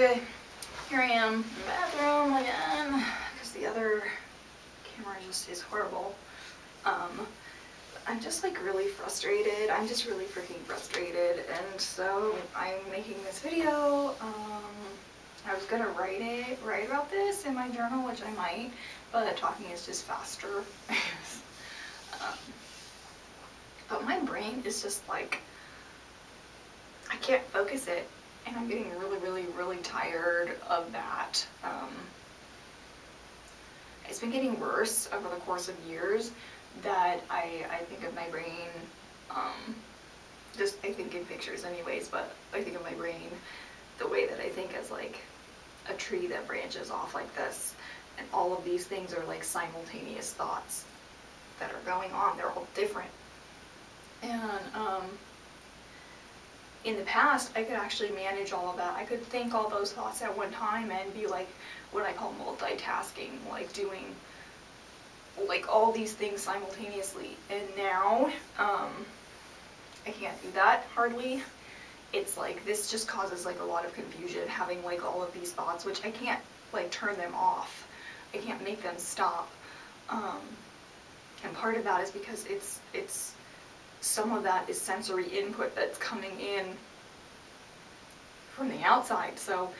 Okay, here I am in the bathroom again, because the other camera just is horrible. I'm just like really frustrated. I'm just really freaking frustrated, and so I'm making this video. I was gonna write about this in my journal, which I might, but talking is just faster. But my brain is just like, I can't focus it, and I'm getting really tired of that. It's been getting worse over the course of years that I think of my brain, just I think in pictures anyways, but I think of my brain the way that I think as like a tree that branches off like this, and all of these things are like simultaneous thoughts that are going on. They're all different. And in the past, I could actually manage all of that. I could think all those thoughts at one time and be like what I call multitasking, like doing like all these things simultaneously. And now, I can't do that hardly. It's like, this just causes like a lot of confusion, having like all of these thoughts, which I can't like turn them off. I can't make them stop. And part of that is because it's some of that is sensory input that's coming in from the outside, so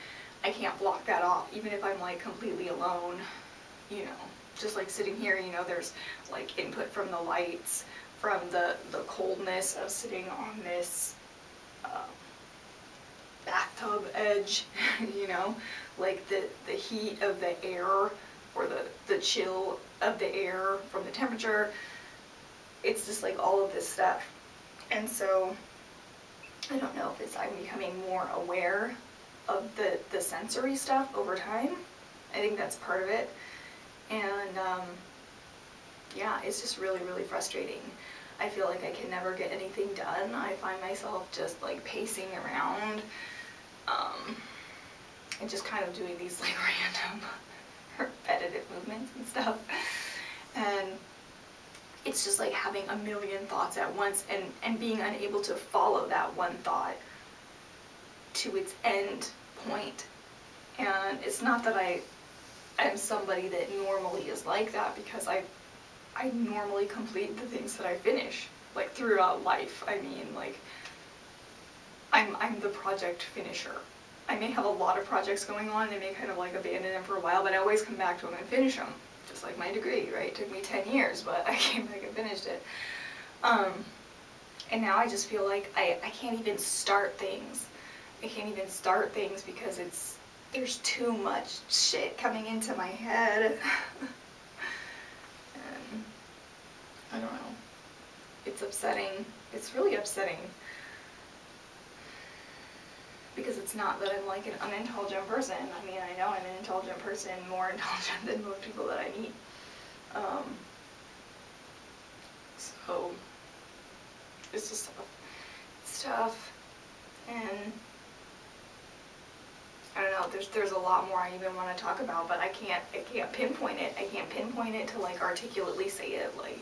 I can't block that off, even if I'm like completely alone, you know, just like sitting here, you know, there's like input from the lights, from the coldness of sitting on this bathtub edge, you know, like the heat of the air, or the chill of the air from the temperature. It's just like all of this stuff. And so I don't know if it's I'm becoming more aware of the sensory stuff over time. I think that's part of it. And yeah, it's just really frustrating. I feel like I can never get anything done. I find myself just like pacing around, and just kind of doing these like random repetitive movements and stuff. And it's just like having a million thoughts at once, and being unable to follow that one thought to its end point. And it's not that I'm somebody that normally is like that, because I normally complete the things that I finish, like throughout life. I mean, like, I'm the project finisher. I may have a lot of projects going on, and I may kind of like abandon them for a while, but I always come back to them and finish them. Just like my degree, right? It took me 10 years, but I came back and finished it. And now I just feel like I can't even start things. I can't even start things because there's too much shit coming into my head. And I don't know. It's upsetting. It's really upsetting. Because it's not that I'm like an unintelligent person. I mean, I know I'm an intelligent person, more intelligent than most people that I meet. So it's just tough. It's tough, and I don't know. There's a lot more I even want to talk about, but I can't pinpoint it. I can't pinpoint it to like articulately say it. Like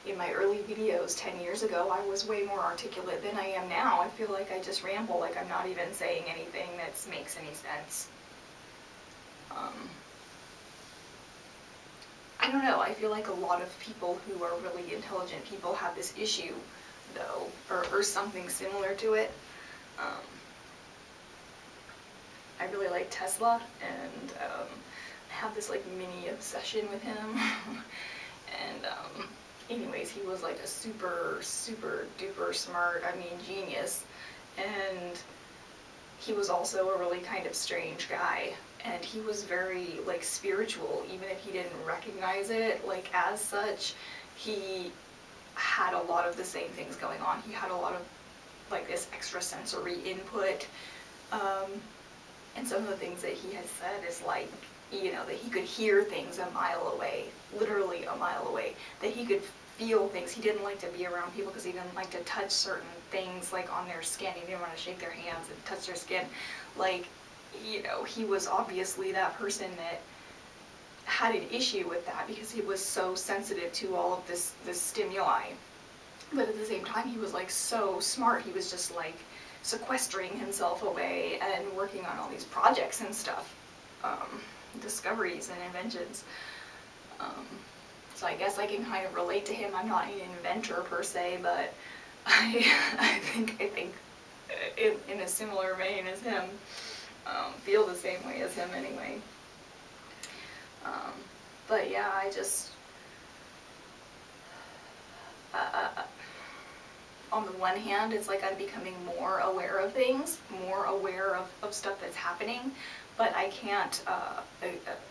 in my early videos 10 years ago, I was way more articulate than I am now. I feel like I just ramble, like I'm not even saying anything that makes any sense. I don't know, I feel like a lot of people who are really intelligent people have this issue, though, or something similar to it. I really like Tesla, and I have this like mini obsession with him. And anyways, he was like a super duper smart, I mean genius, and he was also a really kind of strange guy, and he was very like spiritual, even if he didn't recognize it like as such. He had a lot of the same things going on. He had a lot of like this extrasensory input, and some of the things that he has said is like, you know, that he could hear things a mile away, literally a mile away, that he could feel things. He didn't like to be around people because he didn't like to touch certain things like on their skin. He didn't want to shake their hands and touch their skin. Like, you know, he was obviously that person that had an issue with that because he was so sensitive to all of this stimuli. But at the same time, he was like so smart. He was just like sequestering himself away and working on all these projects and stuff, discoveries and inventions. So I guess I can kind of relate to him. I'm not an inventor per se, but I think in a similar vein as him, feel the same way as him anyway. But yeah, I just, on the one hand, it's like I'm becoming more aware of things, more aware of stuff that's happening, but I can't,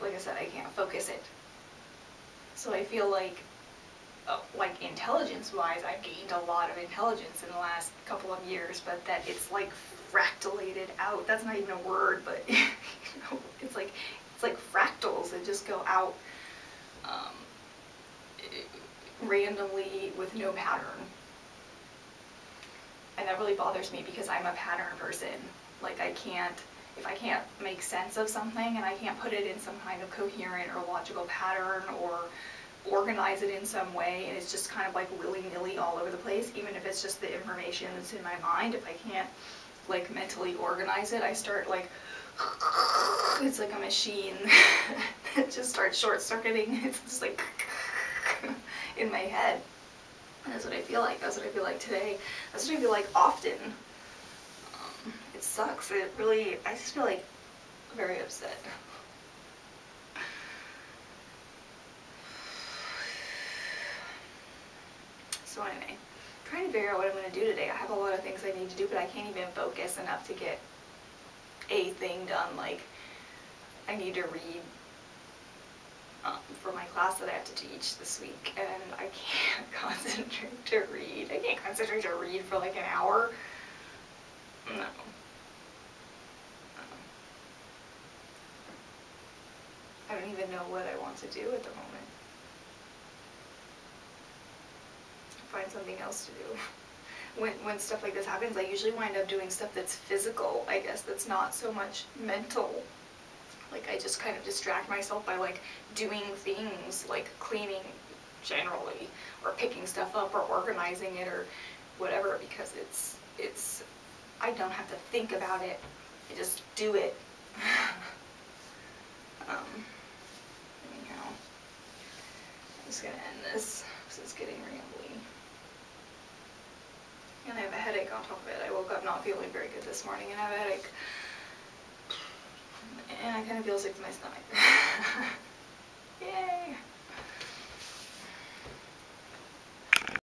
like I said, I can't focus it. So I feel like intelligence-wise, I've gained a lot of intelligence in the last couple of years, but that it's like fractalated out. That's not even a word, but you know, it's like fractals that just go out randomly with no pattern. And that really bothers me because I'm a pattern person. Like if I can't make sense of something and I can't put it in some kind of coherent or logical pattern or organize it in some way, and it's just kind of like willy-nilly all over the place, even if it's just the information that's in my mind, if I can't like mentally organize it, I start like, it's like a machine that just starts short-circuiting. It's just like in my head. And that's what I feel like. That's what I feel like today. That's what I feel like often. It sucks. It really, I just feel like very upset. So anyway, I'm trying to figure out what I'm going to do today. I have a lot of things I need to do, but I can't even focus enough to get a thing done. Like, I need to read for my class that I have to teach this week, and I can't concentrate to read. I can't concentrate to read for like an hour. No. I don't even know what I want to do at the moment. Find something else to do. When stuff like this happens, I usually wind up doing stuff that's physical, I guess, that's not so much mental. Like, I just kind of distract myself by like doing things like cleaning generally, or picking stuff up, or organizing it, or whatever, because it's I don't have to think about it, I just do it. Anyhow, I'm just gonna end this because it's getting rambly. And I have a headache on top of it. I woke up not feeling very good this morning, and I have a headache. And I kind of feel sick to my stomach. Yay!